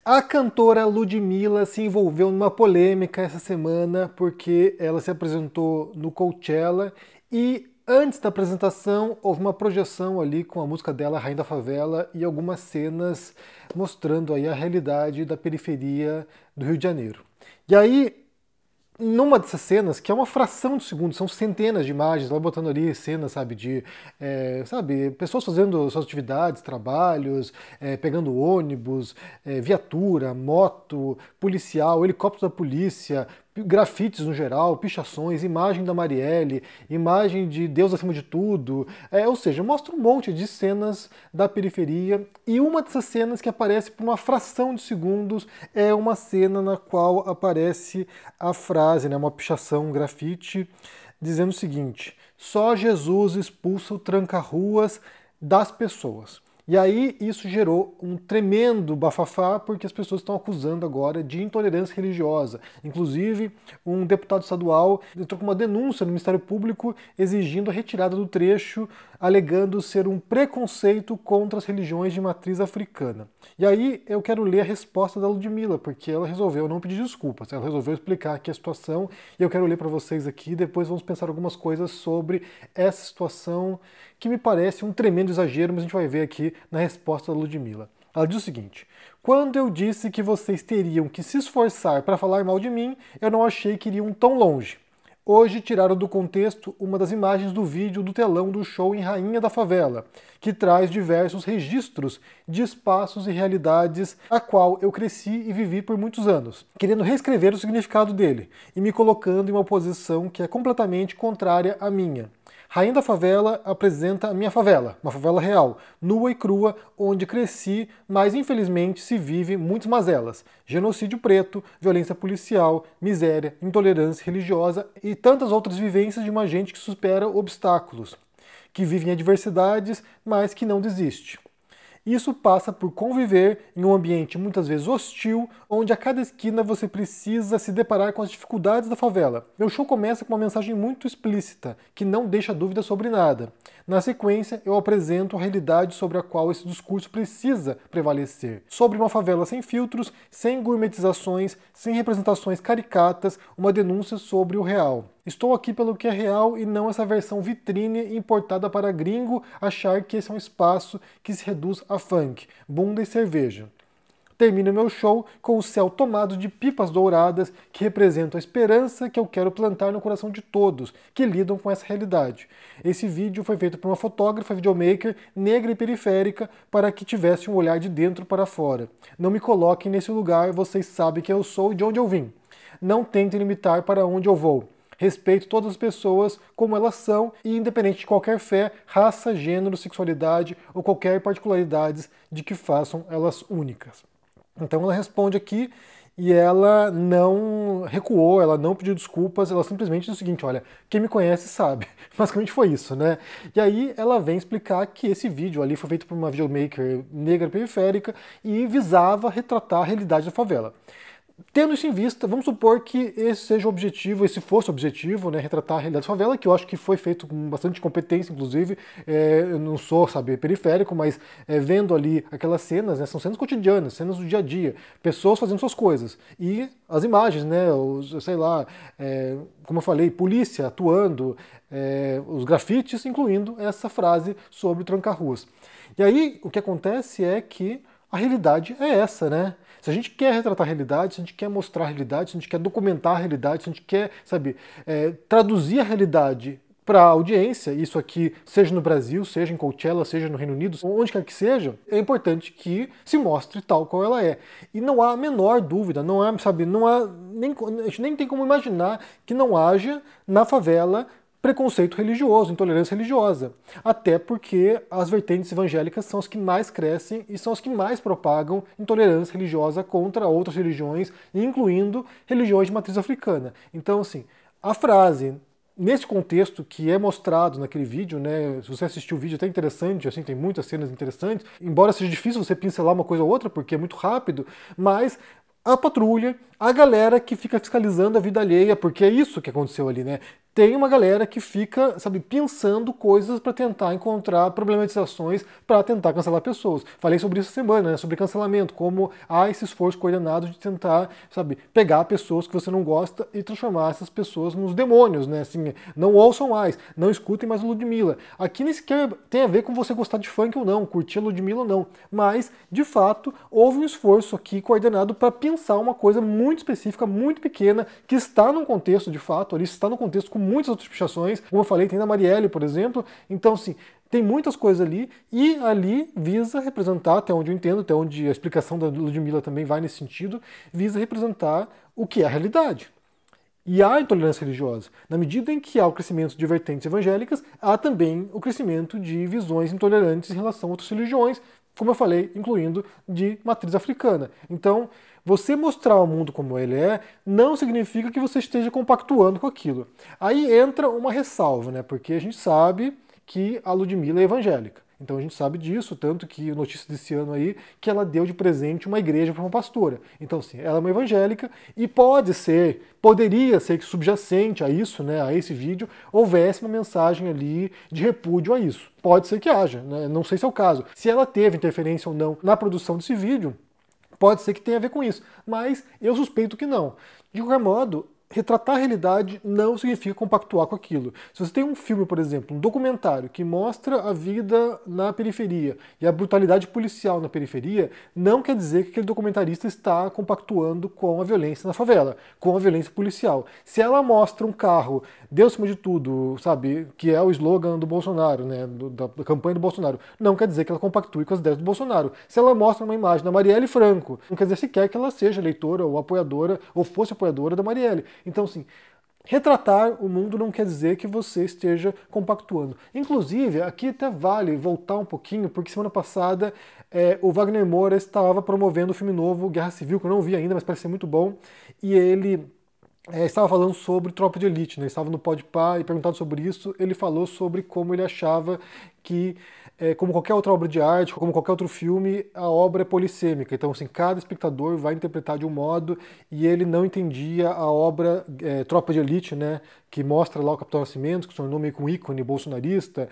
A cantora Ludmilla se envolveu numa polêmica essa semana porque ela se apresentou no Coachella e antes da apresentação houve uma projeção ali com a música dela, Rainha da Favela, e algumas cenas mostrando aí a realidade da periferia do Rio de Janeiro. E aí, numa dessas cenas, que é uma fração de segundo, são centenas de imagens, ela botando ali cenas, sabe, de pessoas fazendo suas atividades, trabalhos, pegando ônibus, viatura, moto, policial, helicóptero da polícia, grafites no geral, pichações, imagem da Marielle, imagem de Deus acima de tudo, ou seja, mostra um monte de cenas da periferia, e uma dessas cenas que aparece por uma fração de segundos é uma cena na qual aparece a frase, né, uma pichação, um grafite, dizendo o seguinte: só Jesus expulsa o tranca-ruas das pessoas. E aí isso gerou um tremendo bafafá, porque as pessoas estão acusando agora de intolerância religiosa. Inclusive, um deputado estadual entrou com uma denúncia no Ministério Público exigindo a retirada do trecho, alegando ser um preconceito contra as religiões de matriz africana. E aí eu quero ler a resposta da Ludmilla, porque ela resolveu não pedir desculpas, ela resolveu explicar aqui a situação, e eu quero ler para vocês aqui, depois vamos pensar algumas coisas sobre essa situação, que me parece um tremendo exagero, mas a gente vai ver aqui na resposta da Ludmilla. Ela diz o seguinte: quando eu disse que vocês teriam que se esforçar para falar mal de mim, eu não achei que iriam tão longe. Hoje tiraram do contexto uma das imagens do vídeo do telão do show em Rainha da Favela, que traz diversos registros de espaços e realidades a qual eu cresci e vivi por muitos anos, querendo reescrever o significado dele e me colocando em uma posição que é completamente contrária à minha. Rainha da Favela apresenta a minha favela, uma favela real, nua e crua, onde cresci, mas infelizmente se vive muitas mazelas. Genocídio preto, violência policial, miséria, intolerância religiosa e tantas outras vivências de uma gente que supera obstáculos, que vive em adversidades, mas que não desiste. Isso passa por conviver em um ambiente muitas vezes hostil, onde a cada esquina você precisa se deparar com as dificuldades da favela. Meu show começa com uma mensagem muito explícita, que não deixa dúvida sobre nada. Na sequência, eu apresento a realidade sobre a qual esse discurso precisa prevalecer. Sobre uma favela sem filtros, sem gourmetizações, sem representações caricatas, uma denúncia sobre o real. Estou aqui pelo que é real e não essa versão vitrine importada para gringo achar que esse é um espaço que se reduz a funk, bunda e cerveja. Termino meu show com o céu tomado de pipas douradas que representam a esperança que eu quero plantar no coração de todos que lidam com essa realidade. Esse vídeo foi feito por uma fotógrafa videomaker negra e periférica para que tivesse um olhar de dentro para fora. Não me coloquem nesse lugar, vocês sabem quem eu sou e de onde eu vim. Não tentem limitar para onde eu vou. Respeito todas as pessoas como elas são e independente de qualquer fé, raça, gênero, sexualidade ou qualquer particularidades de que façam elas únicas. Então ela responde aqui e ela não recuou, ela não pediu desculpas, ela simplesmente diz o seguinte: olha, quem me conhece sabe. Basicamente foi isso, né? E aí ela vem explicar que esse vídeo ali foi feito por uma videomaker negra periférica e visava retratar a realidade da favela. Tendo isso em vista, vamos supor que esse seja o objetivo, esse fosse o objetivo, né, retratar a realidade da favela, que eu acho que foi feito com bastante competência, inclusive. Eu não sou, sabe, periférico, mas vendo ali aquelas cenas, né, são cenas cotidianas, cenas do dia a dia, pessoas fazendo suas coisas. E as imagens, né, sei lá, como eu falei, polícia atuando, os grafites, incluindo essa frase sobre o tranca-ruas. E aí, o que acontece é que a realidade é essa, né? Se a gente quer retratar a realidade, se a gente quer mostrar a realidade, se a gente quer documentar a realidade, se a gente quer, sabe, traduzir a realidade para a audiência, isso aqui, seja no Brasil, seja em Coachella, seja no Reino Unido, onde quer que seja, é importante que se mostre tal qual ela é. E não há a menor dúvida, não há, sabe, não há, a gente nem tem como imaginar que não haja na favela preconceito religioso, intolerância religiosa. Até porque as vertentes evangélicas são as que mais crescem e são as que mais propagam intolerância religiosa contra outras religiões, incluindo religiões de matriz africana. Então, assim, a frase, nesse contexto que é mostrado naquele vídeo, né, se você assistiu o vídeo, é até interessante, assim, tem muitas cenas interessantes, embora seja difícil você pincelar uma coisa ou outra, porque é muito rápido, mas a patrulha, a galera que fica fiscalizando a vida alheia, porque é isso que aconteceu ali, né? tem uma galera que fica, sabe, pensando coisas para tentar encontrar problematizações para tentar cancelar pessoas. Falei sobre isso essa semana, né, sobre cancelamento, como há esse esforço coordenado de tentar, sabe, pegar pessoas que você não gosta e transformar essas pessoas nos demônios, né, assim, não ouçam mais, não escutem mais o Ludmilla. Aqui nem sequer tem a ver com você gostar de funk ou não, curtir a Ludmilla ou não, mas, de fato, houve um esforço aqui coordenado para pensar uma coisa muito específica, muito pequena, que está num contexto, de fato, ali está num contexto com muitas outras pichações, como eu falei, tem da Marielle, por exemplo, então, assim, tem muitas coisas ali, e ali visa representar, até onde eu entendo, até onde a explicação da Ludmilla também vai nesse sentido, visa representar o que é a realidade. E há intolerância religiosa. Na medida em que há o crescimento de vertentes evangélicas, há também o crescimento de visões intolerantes em relação a outras religiões, como eu falei, incluindo de matriz africana. Então, você mostrar o mundo como ele é, não significa que você esteja compactuando com aquilo. Aí entra uma ressalva, né? Porque a gente sabe que a Ludmilla é evangélica. Então a gente sabe disso, tanto que notícia desse ano aí, que ela deu de presente uma igreja para uma pastora. Então, sim, ela é uma evangélica e poderia ser que subjacente a isso, né, a esse vídeo, houvesse uma mensagem ali de repúdio a isso. Pode ser que haja, né? Não sei se é o caso. Se ela teve interferência ou não na produção desse vídeo, pode ser que tenha a ver com isso, mas eu suspeito que não. De qualquer modo, retratar a realidade não significa compactuar com aquilo. Se você tem um filme, por exemplo, um documentário que mostra a vida na periferia e a brutalidade policial na periferia, não quer dizer que aquele documentarista está compactuando com a violência na favela, com a violência policial. Se ela mostra um carro, Deus acima de tudo, sabe, que é o slogan do Bolsonaro, né, da campanha do Bolsonaro, não quer dizer que ela compactue com as ideias do Bolsonaro. Se ela mostra uma imagem da Marielle Franco, não quer dizer sequer que ela seja eleitora ou apoiadora, ou fosse apoiadora da Marielle. Então, assim, retratar o mundo não quer dizer que você esteja compactuando. Inclusive, aqui até vale voltar um pouquinho, porque semana passada o Wagner Moura estava promovendo o filme novo, Guerra Civil, que eu não vi ainda, mas parece ser muito bom, e ele estava falando sobre Tropa de Elite, né? Estava no Podpah e perguntado sobre isso, ele falou sobre como ele achava que, como qualquer outra obra de arte, como qualquer outro filme, a obra é polissêmica. Então, assim, cada espectador vai interpretar de um modo, e ele não entendia a obra Tropa de Elite, né? Que mostra lá o Capitão Nascimento, que se tornou meio que um ícone bolsonarista,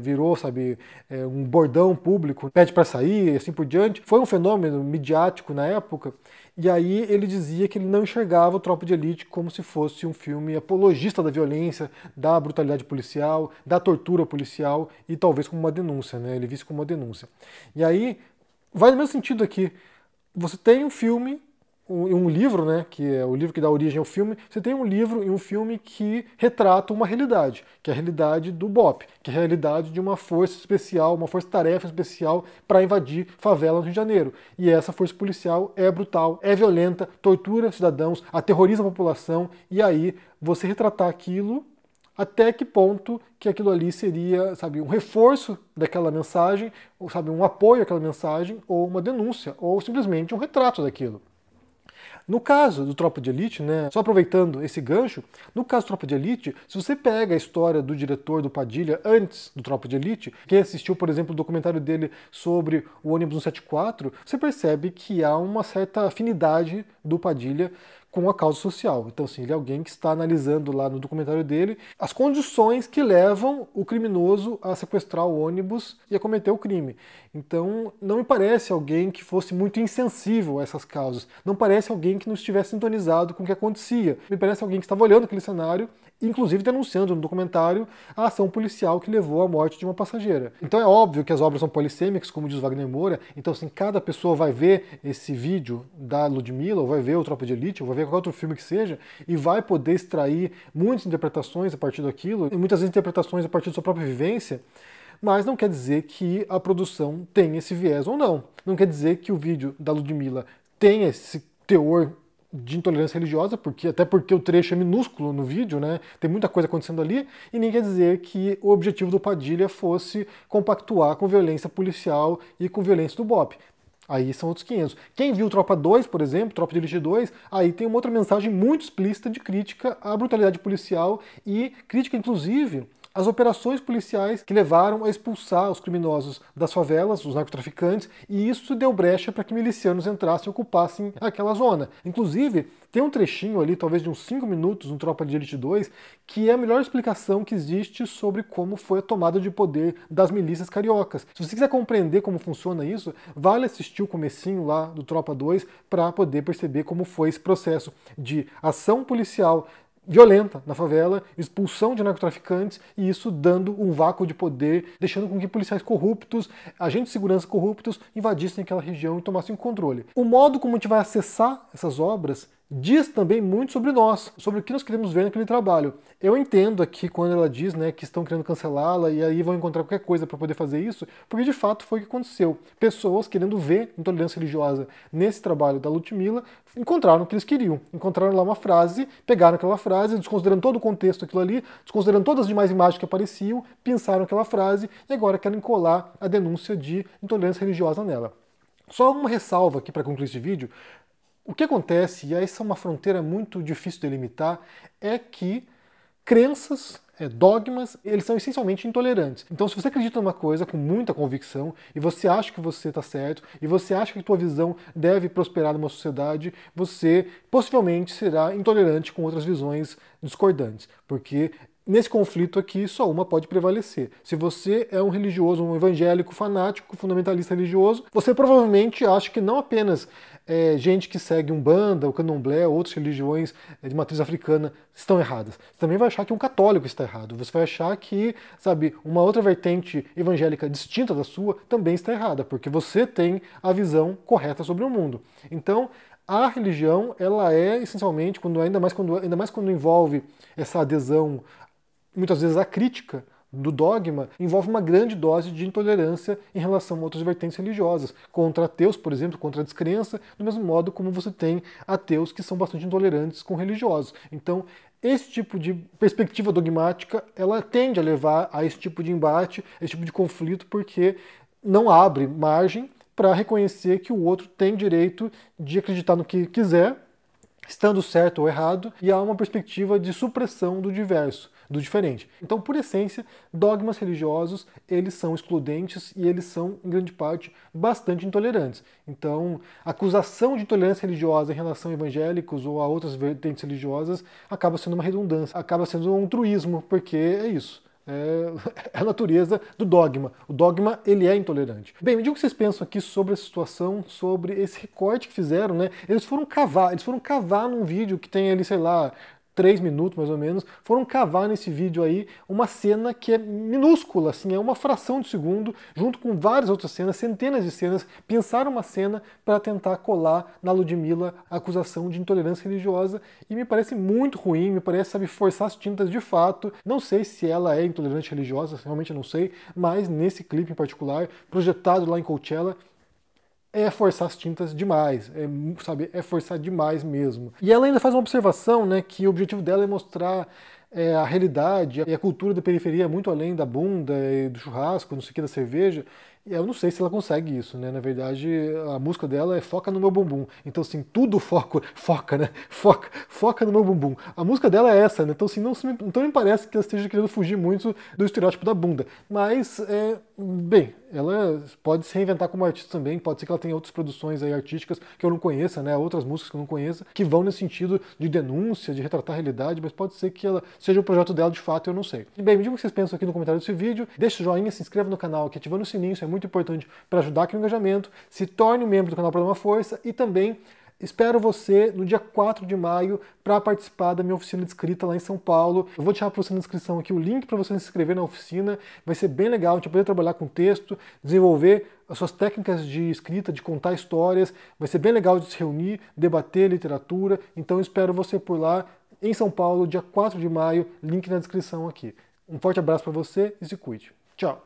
virou, sabe, um bordão público, pede para sair e assim por diante. Foi um fenômeno midiático na época. E aí ele dizia que ele não enxergava o Tropa de Elite como se fosse um filme apologista da violência, da brutalidade policial, da tortura policial e talvez como uma denúncia, né? Ele visse como uma denúncia. E aí vai no mesmo sentido aqui. Você tem um filme, um livro, né, que é o livro que dá origem ao filme, você tem um livro e um filme que retratam uma realidade, que é a realidade do BOPE, que é a realidade de uma força especial, uma força-tarefa especial para invadir favela no Rio de Janeiro. E essa força policial é brutal, é violenta, tortura cidadãos, aterroriza a população, e aí você retratar aquilo, até que ponto que aquilo ali seria, sabe, um reforço daquela mensagem, ou, sabe, um apoio àquela mensagem, ou uma denúncia, ou simplesmente um retrato daquilo. No caso do Tropa de Elite, né, só aproveitando esse gancho, no caso do Tropa de Elite, se você pega a história do diretor do Padilha antes do Tropa de Elite, quem assistiu, por exemplo, o documentário dele sobre o ônibus 174, você percebe que há uma certa afinidade do Padilha com a causa social. Então, assim, ele é alguém que está analisando lá no documentário dele as condições que levam o criminoso a sequestrar o ônibus e a cometer o crime. Então, não me parece alguém que fosse muito insensível a essas causas. Não parece alguém que não estivesse sintonizado com o que acontecia. Me parece alguém que estava olhando aquele cenário, inclusive denunciando no documentário a ação policial que levou à morte de uma passageira. Então é óbvio que as obras são polissêmicas, como diz Wagner Moura, então assim, cada pessoa vai ver esse vídeo da Ludmilla, ou vai ver o Tropa de Elite, ou vai ver qualquer outro filme que seja, e vai poder extrair muitas interpretações a partir daquilo, e muitas vezes interpretações a partir da sua própria vivência, mas não quer dizer que a produção tenha esse viés ou não. Não quer dizer que o vídeo da Ludmilla tenha esse teor de intolerância religiosa, até porque o trecho é minúsculo no vídeo, né? Tem muita coisa acontecendo ali, e nem quer dizer que o objetivo do Padilha fosse compactuar com violência policial e com violência do BOPE. Aí são outros 500. Quem viu Tropa 2, por exemplo, Tropa de Elite 2, aí tem uma outra mensagem muito explícita de crítica à brutalidade policial e crítica, inclusive, as operações policiais que levaram a expulsar os criminosos das favelas, os narcotraficantes, e isso deu brecha para que milicianos entrassem e ocupassem aquela zona. Inclusive, tem um trechinho ali, talvez de uns 5 minutos, no Tropa de Elite 2, que é a melhor explicação que existe sobre como foi a tomada de poder das milícias cariocas. Se você quiser compreender como funciona isso, vale assistir o comecinho lá do Tropa 2 para poder perceber como foi esse processo de ação policial violenta na favela, expulsão de narcotraficantes e isso dando um vácuo de poder, deixando com que policiais corruptos, agentes de segurança corruptos invadissem aquela região e tomassem controle. O modo como a gente vai acessar essas obras diz também muito sobre nós, sobre o que nós queremos ver naquele trabalho. Eu entendo aqui quando ela diz, né, que estão querendo cancelá-la e aí vão encontrar qualquer coisa para poder fazer isso, porque de fato foi o que aconteceu. Pessoas querendo ver intolerância religiosa nesse trabalho da Ludmilla encontraram o que eles queriam. Encontraram lá uma frase, pegaram aquela frase, desconsiderando todo o contexto daquilo ali, desconsiderando todas as demais imagens que apareciam, pensaram aquela frase e agora querem colar a denúncia de intolerância religiosa nela. Só uma ressalva aqui para concluir esse vídeo. O que acontece, e essa é uma fronteira muito difícil de delimitar, é que crenças, dogmas, eles são essencialmente intolerantes. Então, se você acredita numa coisa com muita convicção, e você acha que você está certo, e você acha que a tua visão deve prosperar numa sociedade, você possivelmente será intolerante com outras visões discordantes, porque nesse conflito aqui, só uma pode prevalecer. Se você é um religioso, um evangélico fanático, fundamentalista religioso, você provavelmente acha que não apenas gente que segue Umbanda, o Candomblé, outras religiões de matriz africana estão erradas. Você também vai achar que um católico está errado. Você vai achar que, sabe, uma outra vertente evangélica distinta da sua também está errada, porque você tem a visão correta sobre o mundo. Então, a religião, ela é essencialmente, ainda mais quando envolve essa adesão muitas vezes a crítica do dogma, envolve uma grande dose de intolerância em relação a outras vertentes religiosas. Contra ateus, por exemplo, contra a descrença, do mesmo modo como você tem ateus que são bastante intolerantes com religiosos. Então, esse tipo de perspectiva dogmática, ela tende a levar a esse tipo de embate, esse tipo de conflito, porque não abre margem para reconhecer que o outro tem direito de acreditar no que quiser, estando certo ou errado, e há uma perspectiva de supressão do diverso, do diferente. Então, por essência, dogmas religiosos, eles são excludentes e eles são, em grande parte, bastante intolerantes. Então, a acusação de intolerância religiosa em relação a evangélicos ou a outras vertentes religiosas acaba sendo uma redundância, acaba sendo um truísmo, porque é isso. É a natureza do dogma. O dogma, ele é intolerante. Bem, me diga o que vocês pensam aqui sobre essa situação, sobre esse recorte que fizeram, né? Eles foram cavar num vídeo que tem ali, sei lá, 3 minutos mais ou menos, foram cavar nesse vídeo aí uma cena que é minúscula, assim, é uma fração de segundo, junto com várias outras cenas, centenas de cenas, pensaram uma cena para tentar colar na Ludmilla a acusação de intolerância religiosa, e me parece muito ruim, me parece, sabe, forçar as tintas de fato. Não sei se ela é intolerante religiosa, realmente não sei, mas nesse clipe em particular, projetado lá em Coachella, é forçar as tintas demais, é forçar demais mesmo. E ela ainda faz uma observação, né, que o objetivo dela é mostrar a realidade e a cultura da periferia muito além da bunda, do churrasco, não sei o que, da cerveja. E eu não sei se ela consegue isso, né? Na verdade, a música dela é Foca no Meu Bumbum. Então, assim, tudo foca, né? Foca no meu bumbum. A música dela é essa, né? Então, assim, então me parece que ela esteja querendo fugir muito do estereótipo da bunda. Mas, bem, ela pode se reinventar como artista também, pode ser que ela tenha outras produções aí artísticas que eu não conheça, né? Outras músicas que eu não conheça, que vão nesse sentido de denúncia, de retratar a realidade, mas pode ser que ela seja o projeto dela de fato, eu não sei. E bem, me diga o que vocês pensam aqui no comentário desse vídeo, deixa o joinha, se inscreva no canal aqui, ativando o sininho, isso é muito importante para ajudar aqui no engajamento, se torne um membro do canal para dar uma força e também espero você no dia 4 de maio para participar da minha oficina de escrita lá em São Paulo. Eu vou deixar para você na descrição aqui o link para você se inscrever na oficina. Vai ser bem legal, a gente vai poder trabalhar com texto, desenvolver as suas técnicas de escrita, de contar histórias. Vai ser bem legal de se reunir, debater literatura. Então eu espero você por lá em São Paulo, dia 4 de maio, link na descrição aqui. Um forte abraço para você e se cuide. Tchau!